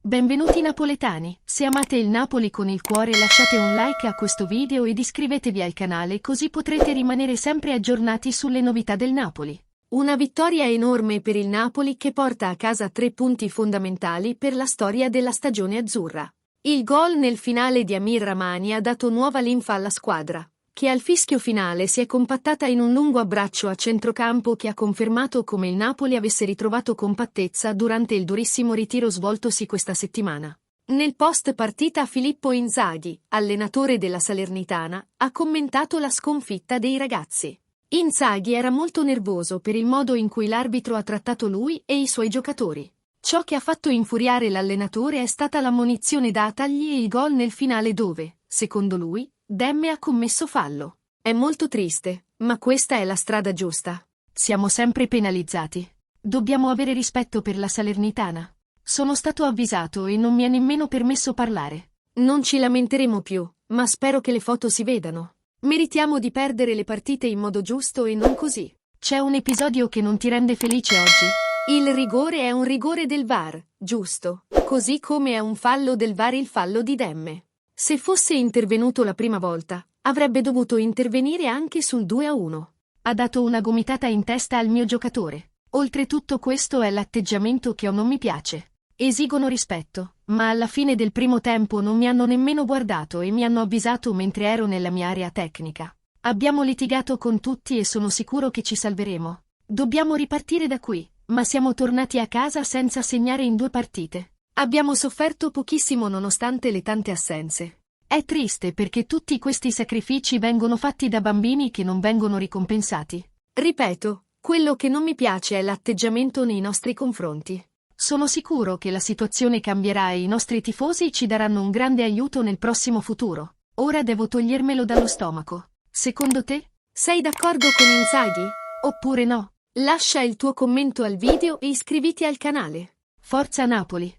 Benvenuti napoletani, se amate il Napoli con il cuore lasciate un like a questo video ed iscrivetevi al canale così potrete rimanere sempre aggiornati sulle novità del Napoli. Una vittoria enorme per il Napoli che porta a casa 3 punti fondamentali per la storia della stagione azzurra. Il gol nel finale di Amir Rrahmani ha dato nuova linfa alla squadra, che al fischio finale si è compattata in un lungo abbraccio a centrocampo che ha confermato come il Napoli avesse ritrovato compattezza durante il durissimo ritiro svoltosi questa settimana. Nel post partita Filippo Inzaghi, allenatore della Salernitana, ha commentato la sconfitta dei ragazzi. Inzaghi era molto nervoso per il modo in cui l'arbitro ha trattato lui e i suoi giocatori. Ciò che ha fatto infuriare l'allenatore è stata l'ammonizione datagli e il gol nel finale dove, secondo lui, Demme ha commesso fallo. È molto triste, ma questa è la strada giusta. Siamo sempre penalizzati. Dobbiamo avere rispetto per la Salernitana. Sono stato avvisato e non mi ha nemmeno permesso parlare. Non ci lamenteremo più, ma spero che le foto si vedano. Meritiamo di perdere le partite in modo giusto e non così. C'è un episodio che non ti rende felice oggi? Il rigore è un rigore del VAR, giusto? Così come è un fallo del VAR il fallo di Demme. Se fosse intervenuto la prima volta, avrebbe dovuto intervenire anche sul 2-1. Ha dato una gomitata in testa al mio giocatore. Oltretutto questo è l'atteggiamento che non mi piace. Esigono rispetto, ma alla fine del primo tempo non mi hanno nemmeno guardato e mi hanno avvisato mentre ero nella mia area tecnica. Abbiamo litigato con tutti e sono sicuro che ci salveremo. Dobbiamo ripartire da qui, ma siamo tornati a casa senza segnare in 2 partite. Abbiamo sofferto pochissimo nonostante le tante assenze. È triste perché tutti questi sacrifici vengono fatti da bambini che non vengono ricompensati. Ripeto, quello che non mi piace è l'atteggiamento nei nostri confronti. Sono sicuro che la situazione cambierà e i nostri tifosi ci daranno un grande aiuto nel prossimo futuro. Ora devo togliermelo dallo stomaco. Secondo te? Sei d'accordo con Inzaghi? Oppure no? Lascia il tuo commento al video e iscriviti al canale. Forza Napoli!